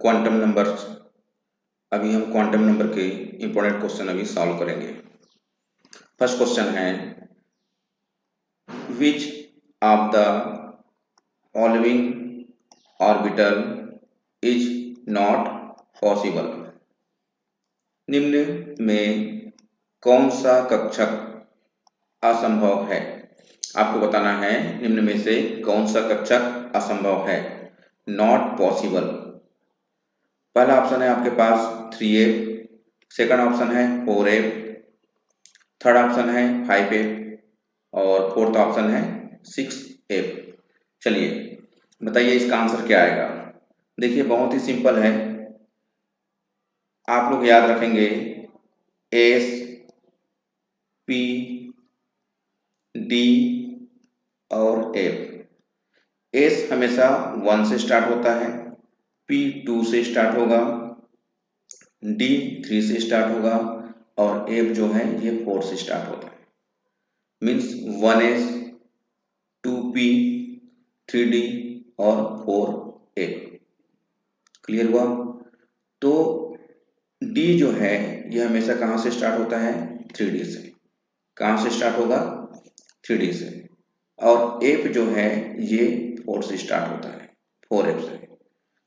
Quantum numbers. अभी हम quantum number के इंपॉर्टेंट क्वेश्चन अभी सॉल्व करेंगे। फर्स्ट क्वेश्चन है, which of the following orbital is not possible. निम्न में कौन सा कक्षक असंभव है। आपको बताना है निम्न में से कौन सा कक्षक असंभव है, नॉट पॉसिबल। पहला ऑप्शन है आपके पास 3f, सेकंड ऑप्शन है 4f, थर्ड ऑप्शन है 5f और फोर्थ ऑप्शन है 6f। चलिए बताइए इसका आंसर क्या आएगा। देखिए बहुत ही सिंपल है, आप लोग याद रखेंगे एस, पी, डी और एफ। एस हमेशा 1 से स्टार्ट होता है, पी 2 से स्टार्ट होगा, डी 3 से स्टार्ट होगा और एफ जो है ये 4 से स्टार्ट होता है। मीन्स 1s, 2p, 3d और 4f। क्लियर हुआ। तो डी जो है ये हमेशा कहाँ से स्टार्ट होता है, 3d से। कहाँ से स्टार्ट होगा, 3d से। और एफ जो है ये 4 से स्टार्ट होता है, 4f से।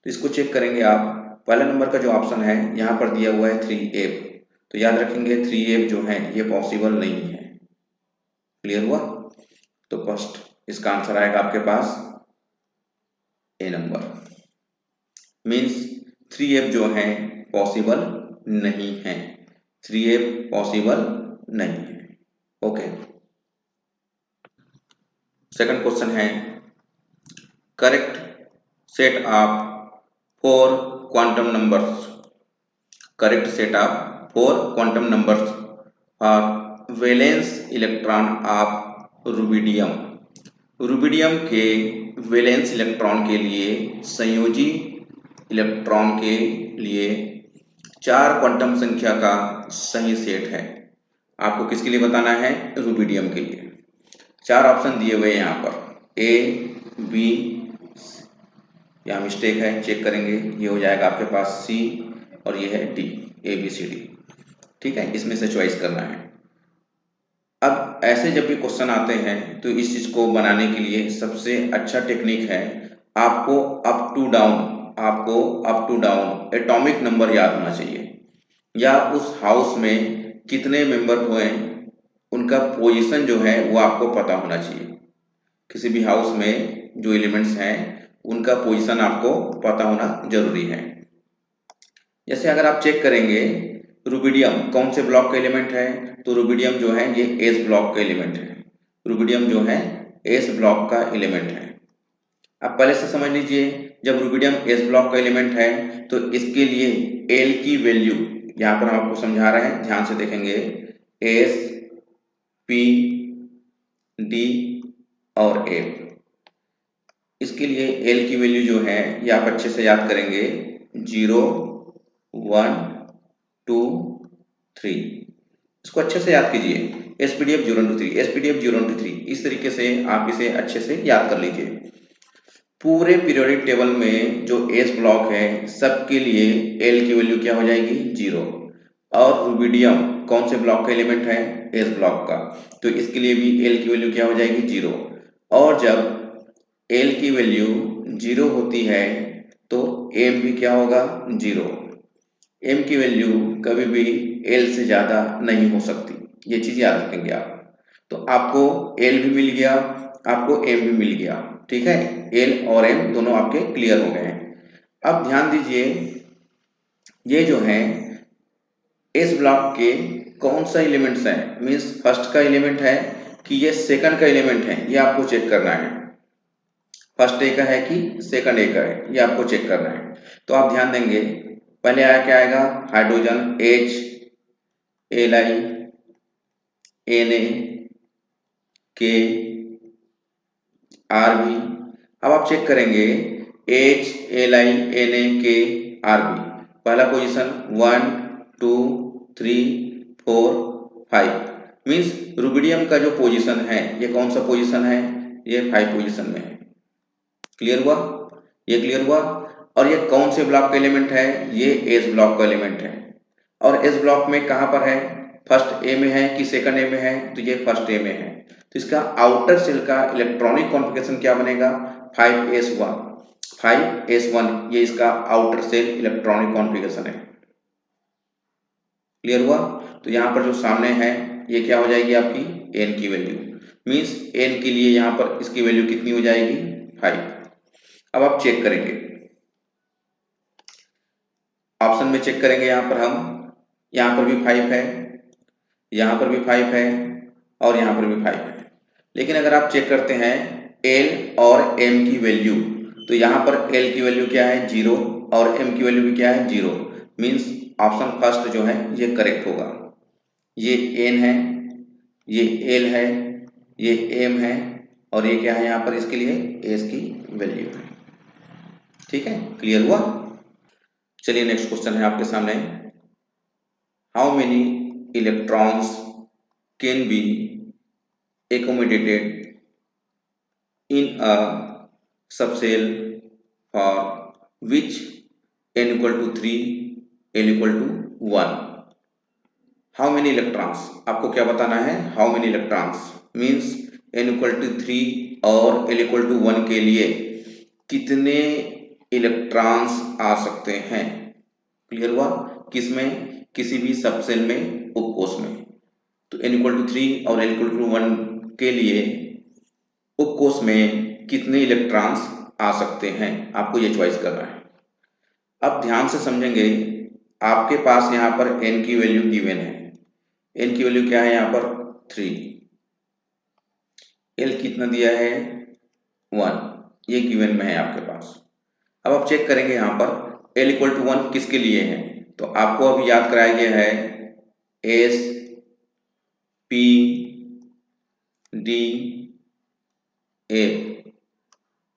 तो इसको चेक करेंगे आप। पहला नंबर का जो ऑप्शन है यहाँ पर दिया हुआ है 3f, तो याद रखेंगे 3f जो है ये पॉसिबल नहीं है। क्लियर हुआ। तो फर्स्ट इसका आंसर आएगा आपके पास ए नंबर। मीन्स 3f जो है पॉसिबल नहीं है, 3f पॉसिबल नहीं है। ओके। सेकंड क्वेश्चन है, correct set of 4 quantum numbers. Correct set of 4 quantum numbers for valence electron of rubidium. Rubidium के वैलेंस इलेक्ट्रॉन के लिए, संयोजी इलेक्ट्रॉन के लिए 4 क्वांटम संख्या का सही सेट है। आपको किसके लिए बताना है, रुबिडियम के लिए। 4 ऑप्शन दिए हुए हैं यहाँ पर, ए, बी, यहाँ मिस्टेक है चेक करेंगे, ये हो जाएगा आपके पास सी और ये है D, A B C D. ठीक है, इसमें से चॉइस करना है। अब ऐसे जब भी क्वेश्चन आते हैं तो इस चीज को बनाने के लिए सबसे अच्छा टेक्निक है, आपको up to down atomic number याद होना चाहिए, या उस हाउस में कितने मेंबर हुए उनका पोजीशन जो है वो आपको पता होना चाहिए। किसी भी हाउस में जो एलिमेंट्स हैं उनका पोजीशन आपको पता होना जरूरी है। जैसे अगर आप चेक करेंगे रुबिडियम कौन से ब्लॉक का एलिमेंट है, तो रुबिडियम जो है ये एस ब्लॉक का एलिमेंट है। रुबिडियम जो है एस ब्लॉक का एलिमेंट है। आप पहले से समझ लीजिए, जब रुबिडियम एस ब्लॉक का एलिमेंट है तो इसके लिए एल की वैल्यू, यहाँ पर हम आपको समझा रहे हैं, ध्यान से देखेंगे, एस, पी, डी और एफ। इसके लिए एल की वैल्यू जो है ये आप अच्छे से याद करेंगे, 0, 1, 2, 3। इसको अच्छे से याद कीजिए, एसपीडीएफ 0 3, एसपीडीएफ 0 3, इस तरीके से आप इसे अच्छे से याद कर लीजिए। पूरे पीरियोडिक टेबल में जो एस ब्लॉक है सबके लिए एल की वैल्यू क्या हो जाएगी, 0। और रुबिडियम कौन से ब्लॉक का एलिमेंट है, एस ब्लॉक का, तो इसके लिए भी एल की वैल्यू क्या हो जाएगी, 0। और जब एल की वैल्यू 0 होती है तो एम भी क्या होगा, 0। एम की वैल्यू कभी भी एल से ज्यादा नहीं हो सकती, ये चीज याद रखेंगे आप। तो आपको एल भी मिल गया, आपको एम भी मिल गया। ठीक है, एल और एम दोनों आपके क्लियर हो गए हैं। अब ध्यान दीजिए, ये जो है इस ब्लॉक के कौन सा एलिमेंट्स है, मीन्स फर्स्ट का एलिमेंट है कि ये सेकंड का एलिमेंट है, ये आपको चेक करना है। फर्स्ट ए का है कि सेकंड ए का है, ये आपको चेक करना है। तो आप ध्यान देंगे, पहले आया क्या आएगा, hydrogen H, Li, Na, K, Rb। अब आप चेक करेंगे H, Li, Na, K, Rb, पहला पोजीशन 1, 2, 3, 4, 5। मीन्स रुबिडियम का जो पोजीशन है ये कौन सा पोजीशन है, ये 5 पोजीशन में है। क्लियर हुआ, ये क्लियर हुआ। और ये कौन से ब्लॉक का एलिमेंट है, ये एस ब्लॉक का एलिमेंट है। और एस ब्लॉक में कहां पर है, फर्स्ट ए में है कि सेकंड ए में है, तो ये फर्स्ट ए में है। तो इसका आउटर सेल का इलेक्ट्रॉनिक कॉन्फ़िगरेशन क्या बनेगा, 5s1। 5s1 ये इसका आउटर सेल इलेक्ट्रॉनिक कॉन्फ़िगरेशन है। क्लियर हुआ। तो यहाँ पर जो सामने है ये क्या हो जाएगी आपकी n की वैल्यू, मीन्स n के लिए यहाँ पर इसकी वैल्यू कितनी हो जाएगी 5। अब आप चेक करेंगे, ऑप्शन में चेक करेंगे, यहाँ पर हम, यहाँ पर भी 5 है, यहाँ पर भी 5 है और यहाँ पर भी 5 है। लेकिन अगर आप चेक करते हैं L और M की वैल्यू, तो यहाँ पर L की वैल्यू क्या है 0 और M की वैल्यू भी क्या है 0, मीन्स ऑप्शन फर्स्ट जो है ये करेक्ट होगा। ये N है, ये L है, ये M है और ये क्या है यहाँ पर इसके लिए S की वैल्यू है। ठीक है, क्लियर हुआ। चलिए नेक्स्ट क्वेश्चन है आपके सामने, how many electrons can be accommodated in a subcell for which n equal to 3, l equal to 1। How many electrons, आपको क्या बताना है, how many electrons means n equal to 3 और l इक्वल टू 1 के लिए कितने इलेक्ट्रॉन्स आ सकते हैं। क्लियर हुआ, किसमें, किसी भी सबसेल में, उपकोष में। तो n इक्वल टू 3 और l इक्वल टू 1 के लिए उपकोष में कितने इलेक्ट्रॉन्स आ सकते हैं, आपको ये चॉइस करना है। अब ध्यान से समझेंगे, आपके पास यहाँ पर n की वैल्यू गिवन है, n की वैल्यू क्या है यहाँ पर 3, l कितना दिया है 1, ये गिवन में है आपके पास। अब आप चेक करेंगे यहाँ पर l इक्वल टू 1 किसके लिए है, तो आपको अभी याद कराया गया है S P D A,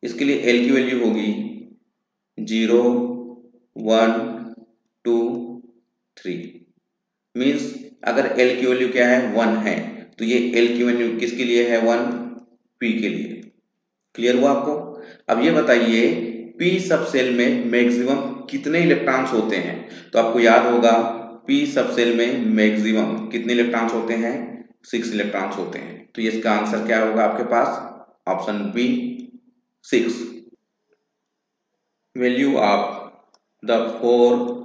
इसके लिए l की वैल्यू होगी 0 1 2 3, मीन्स अगर l की वैल्यू क्या है 1 है तो ये l की वैल्यू किसके लिए है 1, P के लिए। क्लियर हुआ आपको। अब ये बताइए P सब सेल में मैक्सिमम कितने इलेक्ट्रॉन्स होते हैं, तो आपको याद होगा P सब सेल में मैक्सिमम कितने इलेक्ट्रॉन्स होते हैं 6 इलेक्ट्रॉन्स होते हैं। तो ये इसका आंसर क्या होगा आपके पास, option B 6। Value of the 4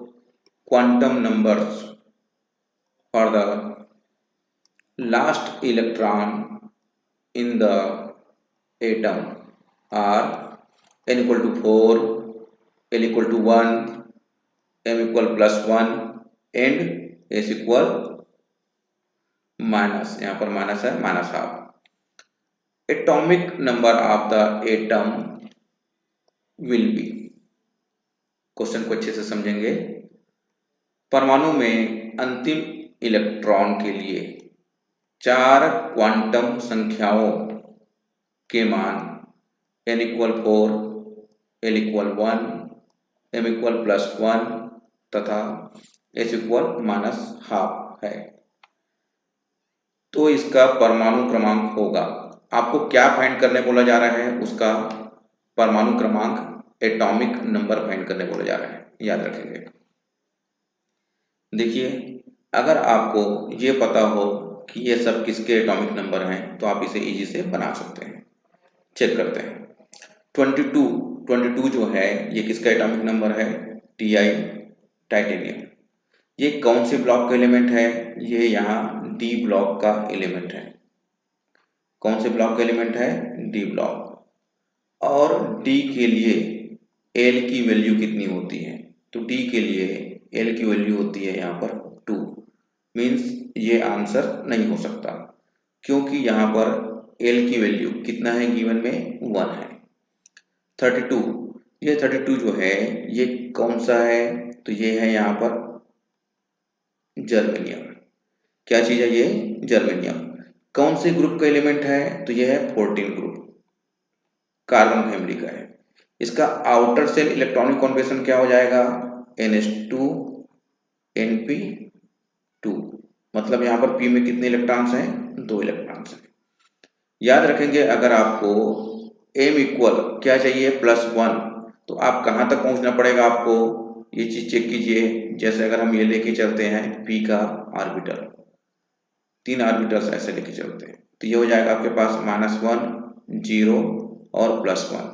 quantum numbers for the last electron in the atom are n equal to 4, l equal to 1, m equal plus 1 and s equal minus, यहाँ पर माइनस है, minus half. Atomic number of the atom will be, question को अच्छे से समझेंगे। परमाणु में अंतिम इलेक्ट्रॉन के लिए 4 क्वांटम संख्याओं के मान n equal 4, l equal 1, m equal plus 1 तथा s इक्वल माइनस हाफ है। तो इसका परमाणु क्रमांक होगा, आपको क्या फाइंड करने बोला जा रहा है, उसका परमाणु क्रमांक, एटॉमिक नंबर फाइंड करने बोला जा रहा है, याद रखेंगे। देखिए अगर आपको ये पता हो कि ये सब किसके एटॉमिक नंबर हैं तो आप इसे इजी से बना सकते हैं। चेक करते हैं 22 जो है ये किसका एटॉमिक नंबर है, Ti, टाइटेनियम। ये कौन से ब्लॉक का एलिमेंट है, ये यहाँ D ब्लॉक का एलिमेंट है। कौन से ब्लॉक का एलिमेंट है, D ब्लॉक। और D के लिए L की वैल्यू कितनी होती है, तो D के लिए L की वैल्यू होती है यहाँ पर 2, मीन्स ये आंसर नहीं हो सकता क्योंकि यहाँ पर L की वैल्यू कितना है गिवन में 1 है। 32, ये 32 जो है ये कौन सा है, तो ये है यहाँ पर जर्मेनियम। क्या चीज है ये, जर्मेनियम। कौन से ग्रुप का एलिमेंट है, तो ये है 14 ग्रुप, कार्बन फैमिली का है। इसका आउटर सेल इलेक्ट्रॉनिक कॉन्फिगरेशन क्या हो जाएगा, NH2 NP2, मतलब यहाँ पर P में कितने इलेक्ट्रॉन्स हैं, 2 इलेक्ट्रॉन्स हैं। याद रखेंगे अगर आपको m इक्वल क्या चाहिए +1, तो आप कहाँ तक पहुंचना पड़ेगा आपको, ये चीज चेक कीजिए। जैसे अगर हम ये लेके चलते हैं p का ऑर्बिटल, 3 ऑर्बिटल्स ऐसे लेके चलते हैं, तो ये हो जाएगा आपके पास -1 0 और +1।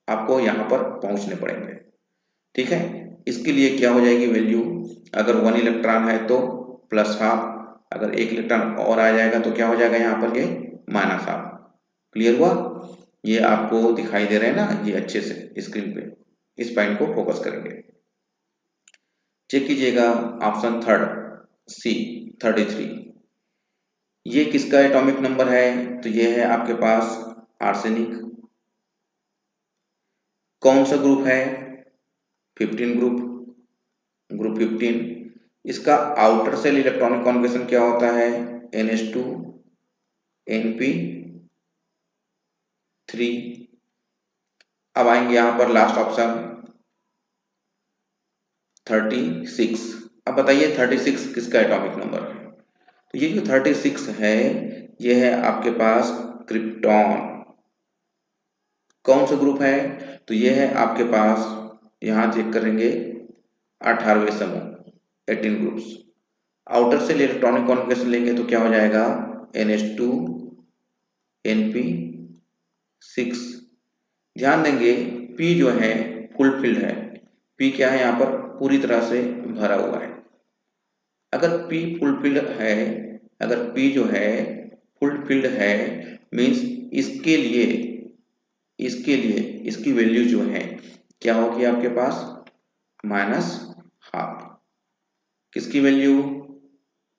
आपको यहाँ पर पहुंचने पड़ेंगे, ठीक है। इसके लिए क्या हो जाएगी वैल्यू, अगर 1 इलेक्ट्रॉन है तो +½ अगर 1 इलेक्ट्रॉन और आ जाएगा तो क्या हो जाएगा यहाँ पर ये -½ क्लियर हुआ। ये आपको दिखाई दे रहे हैं ना, ये अच्छे से स्क्रीन पे, इस पॉइंट को फोकस करेंगे। चेक कीजिएगा ऑप्शन थर्ड सी 33, ये किसका एटॉमिक नंबर है, तो ये है आपके पास आर्सेनिक। कौन सा ग्रुप है, 15 ग्रुप 15। इसका आउटर सेल इलेक्ट्रॉनिक कॉन्फिगरेशन क्या होता है, NH2 NP3। अब आएंगे यहां पर लास्ट ऑप्शन 36। अब बताइए 36 किसका एटॉमिक नंबर है, तो ये जो 36 है ये है आपके पास क्रिप्टॉन। कौन सा ग्रुप है, तो ये है आपके पास, यहां चेक करेंगे 18वें समूह 18 groups. Outer shell electronic configuration लेंगे तो क्या हो जाएगा NH2 NP6। ध्यान देंगे P जो है फुलफिल्ड है, P क्या है यहाँ पर पूरी तरह से भरा हुआ है। अगर P फुलफिल्ड है, अगर P जो है फुलफिल्ड है मीन्स इसके लिए इसकी वैल्यू जो है क्या होगी आपके पास -½ किसकी value,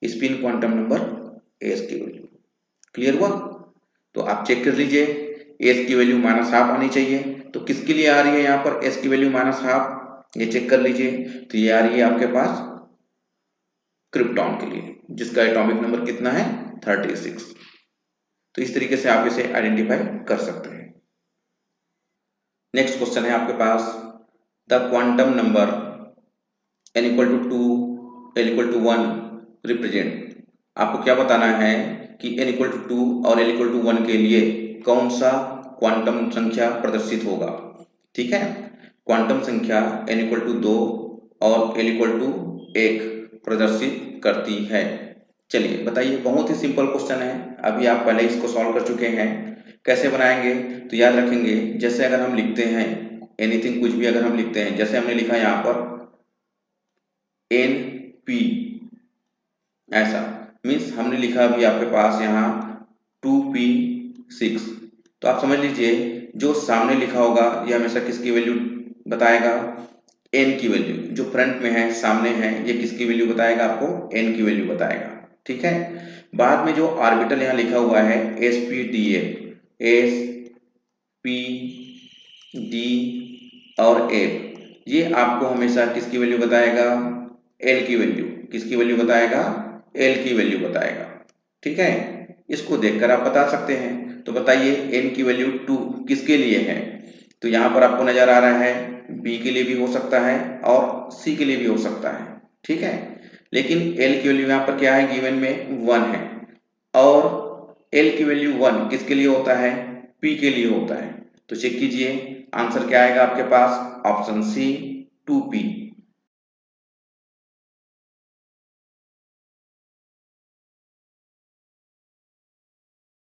spin quantum number S की वैल्यू। क्लियर हुआ, तो आप चेक कर लीजिए S की वैल्यू -½ आनी चाहिए, तो किसके लिए आ रही है यहाँ पर S की वैल्यू -½ ये चेक कर लीजिए, तो ये आ रही है आपके पास क्रिप्टॉन के लिए, जिसका एटॉमिक नंबर कितना है 36। तो इस तरीके से आप इसे आइडेंटिफाई कर सकते हैं। नेक्स्ट क्वेश्चन है आपके पास, the quantum number n = 2 l = 1 represent. आपको क्या बताना है कि n = 2 और l = 1 के लिए कौन सा क्वांटम संख्या प्रदर्शित होगा। ठीक है, क्वांटम संख्या n = 2 और l = 1 प्रदर्शित करती है। चलिए बताइए, बहुत ही सिंपल क्वेश्चन है, अभी आप पहले इसको सॉल्व कर चुके हैं। कैसे बनाएंगे, तो याद रखेंगे जैसे अगर हम लिखते हैं एनीथिंग, कुछ भी अगर हम लिखते हैं, जैसे हमने लिखा यहाँ पर NP, ऐसा मीन्स हमने लिखा अभी आपके पास यहाँ 2p6, तो आप समझ लीजिए जो सामने लिखा होगा ये हमेशा किसकी वैल्यू बताएगा, n की वैल्यू। जो फ्रंट में है सामने है ये किसकी वैल्यू बताएगा, आपको n की वैल्यू बताएगा। ठीक है, बाद में जो ऑर्बिटल यहाँ लिखा हुआ है sp_d_f, sp_d और f, ये आपको हमेशा किसकी वैल्यू बताएगा, l की वैल्यू। किसकी वैल्यू बताएगा, l की वैल्यू बताएगा। ठीक है, इसको देखकर आप बता सकते हैं। तो बताइए n की वैल्यू 2 किसके लिए है, तो यहाँ पर आपको नजर आ रहा है B के लिए भी हो सकता है और C के लिए भी हो सकता है। ठीक है, लेकिन L की वैल्यू यहाँ पर क्या है, गिवन में 1 है, और L की वैल्यू 1 किसके लिए होता है, P के लिए होता है। तो चेक कीजिए आंसर क्या आएगा आपके पास, ऑप्शन C 2p।